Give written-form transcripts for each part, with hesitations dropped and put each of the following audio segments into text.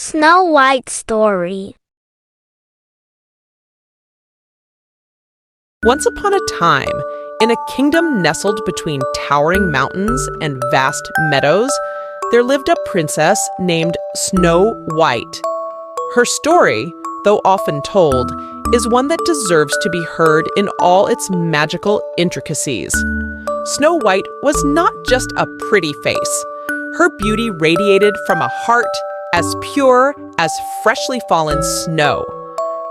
Snow White story. Once upon a time, in a kingdom nestled between towering mountains and vast meadows, there lived a princess named Snow White. Her story, though often told, is one that deserves to be heard in all its magical intricacies. Snow White was not just a pretty face. Her beauty radiated from a heart as pure as freshly fallen snow.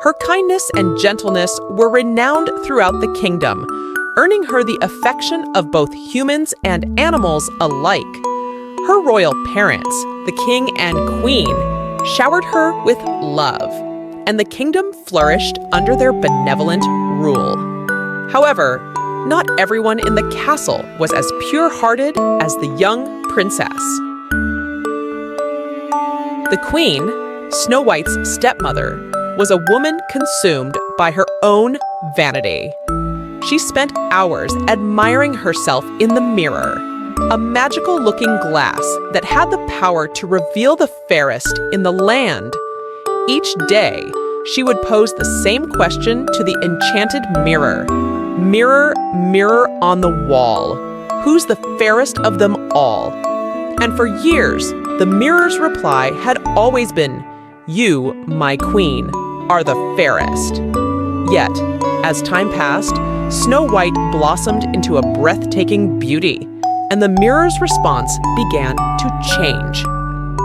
Her kindness and gentleness were renowned throughout the kingdom, earning her the affection of both humans and animals alike. Her royal parents, the king and queen, showered her with love, and the kingdom flourished under their benevolent rule. However, not everyone in the castle was as pure-hearted as the young princess. The queen, Snow White's stepmother, was a woman consumed by her own vanity. She spent hours admiring herself in the mirror, a magical-looking glass that had the power to reveal the fairest in the land. Each day, she would pose the same question to the enchanted mirror. Mirror, mirror on the wall, who's the fairest of them all? And for years, the mirror's reply had always been, "You, my queen, are the fairest." Yet, as time passed, Snow White blossomed into a breathtaking beauty, and the mirror's response began to change.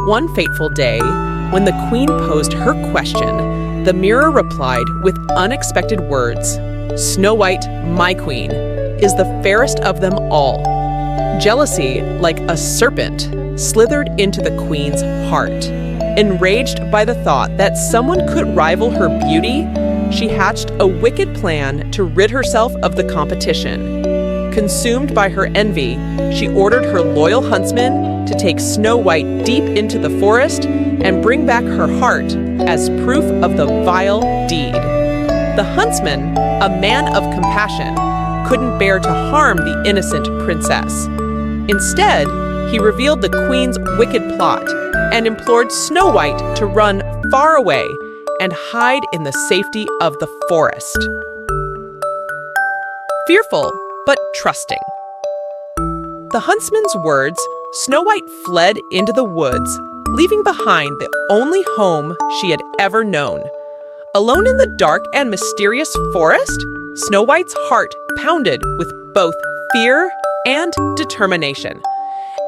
One fateful day, when the queen posed her question, the mirror replied with unexpected words, "Snow White, my queen, is the fairest of them all." Jealousy, like a serpent, slithered into the queen's heart. Enraged by the thought that someone could rival her beauty, she hatched a wicked plan to rid herself of the competition. Consumed by her envy, she ordered her loyal huntsman to take Snow White deep into the forest and bring back her heart as proof of the vile deed. The huntsman, a man of compassion, couldn't bear to harm the innocent princess. Instead, he revealed the queen's wicked plot and implored Snow White to run far away and hide in the safety of the forest. Fearful, but trusting. The huntsman's words, Snow White fled into the woods, leaving behind the only home she had ever known. Alone in the dark and mysterious forest, Snow White's heart pounded with both fear and determination.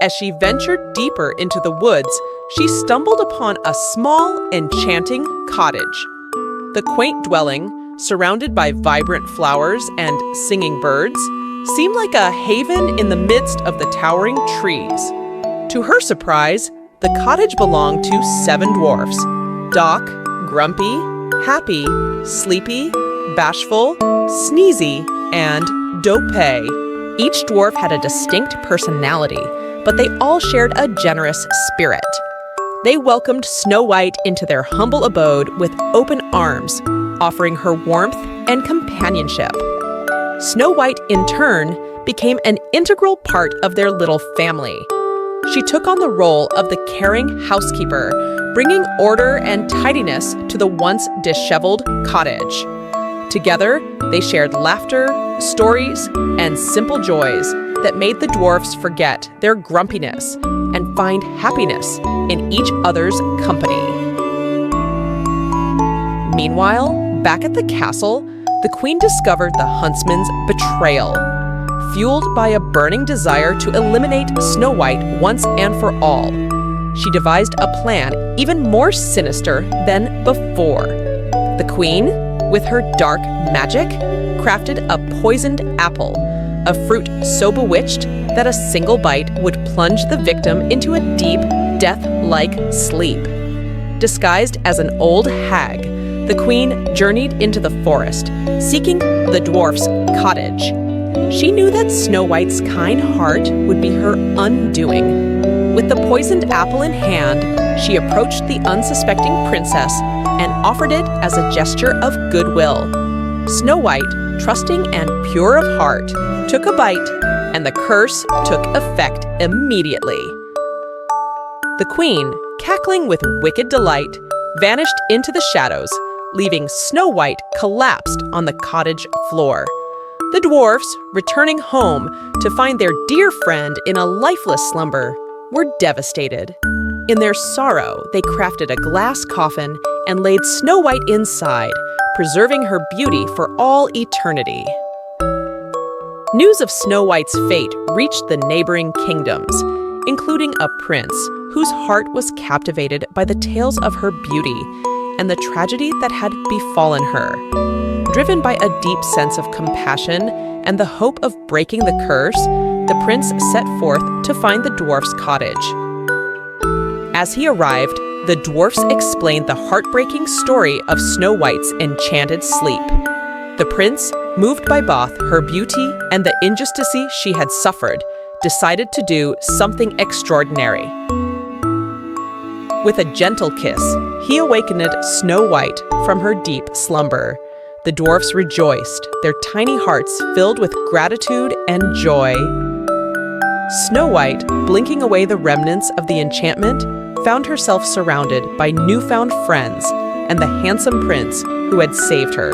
As she ventured deeper into the woods, she stumbled upon a small, enchanting cottage. The quaint dwelling, surrounded by vibrant flowers and singing birds, seemed like a haven in the midst of the towering trees. To her surprise, the cottage belonged to 7 dwarfs: Doc, Grumpy, Happy, Sleepy, Bashful, Sneezy, and Dope. Each dwarf had a distinct personality, but they all shared a generous spirit. They welcomed Snow White into their humble abode with open arms, offering her warmth and companionship. Snow White, in turn, became an integral part of their little family. She took on the role of the caring housekeeper, bringing order and tidiness to the once disheveled cottage. Together, they shared laughter, stories, and simple joys that made the dwarfs forget their grumpiness and find happiness in each other's company. Meanwhile, back at the castle, the queen discovered the huntsman's betrayal. Fueled by a burning desire to eliminate Snow White once and for all, she devised a plan even more sinister than before. The queen, with her dark magic, crafted a poisoned apple, a fruit so bewitched that a single bite would plunge the victim into a deep, death-like sleep. Disguised as an old hag, the queen journeyed into the forest, seeking the dwarf's cottage. She knew that Snow White's kind heart would be her undoing. With the poisoned apple in hand, she approached the unsuspecting princess and offered it as a gesture of goodwill. Snow White, trusting and pure of heart, took a bite, and the curse took effect immediately. The queen, cackling with wicked delight, vanished into the shadows, leaving Snow White collapsed on the cottage floor. The dwarfs, returning home to find their dear friend in a lifeless slumber, were devastated. In their sorrow, they crafted a glass coffin and laid Snow White inside, preserving her beauty for all eternity. News of Snow White's fate reached the neighboring kingdoms, including a prince whose heart was captivated by the tales of her beauty and the tragedy that had befallen her. Driven by a deep sense of compassion and the hope of breaking the curse, the prince set forth to find the dwarf's cottage. As he arrived, the dwarfs explained the heartbreaking story of Snow White's enchanted sleep. The prince, moved by both her beauty and the injustice she had suffered, decided to do something extraordinary. With a gentle kiss, he awakened Snow White from her deep slumber. The dwarfs rejoiced, their tiny hearts filled with gratitude and joy. Snow White, blinking away the remnants of the enchantment, found herself surrounded by newfound friends and the handsome prince who had saved her.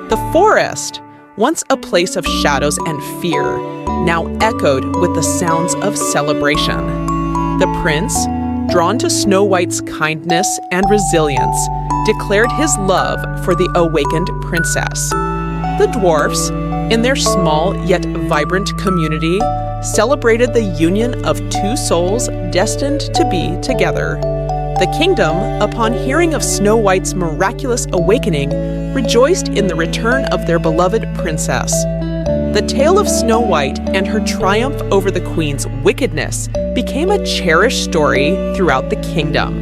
The forest, once a place of shadows and fear, now echoed with the sounds of celebration. The prince, drawn to Snow White's kindness and resilience, declared his love for the awakened princess. The dwarfs, in their small yet vibrant community, celebrated the union of two souls destined to be together. The kingdom, upon hearing of Snow White's miraculous awakening, rejoiced in the return of their beloved princess. The tale of Snow White and her triumph over the queen's wickedness became a cherished story throughout the kingdom.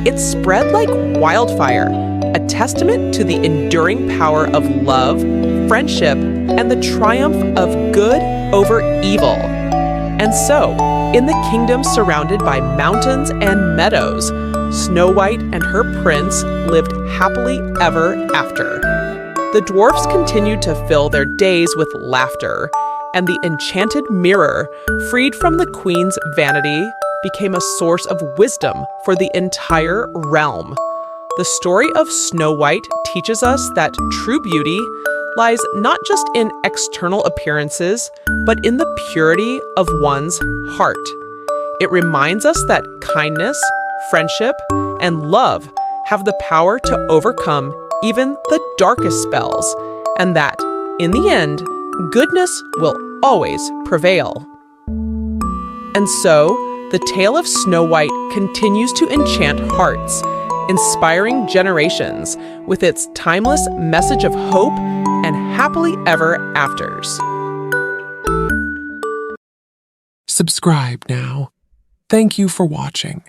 It spread like wildfire, a testament to the enduring power of love, friendship, and the triumph of good over evil. And so, in the kingdom surrounded by mountains and meadows, Snow White and her prince lived happily ever after. The dwarfs continued to fill their days with laughter, and the enchanted mirror, freed from the queen's vanity, became a source of wisdom for the entire realm. The story of Snow White teaches us that true beauty lies not just in external appearances, but in the purity of one's heart. It reminds us that kindness, friendship, and love have the power to overcome even the darkest spells, and that, in the end, goodness will always prevail. And so, the tale of Snow White continues to enchant hearts, inspiring generations with its timeless message of hope and happily ever afters. Subscribe now. Thank you for watching.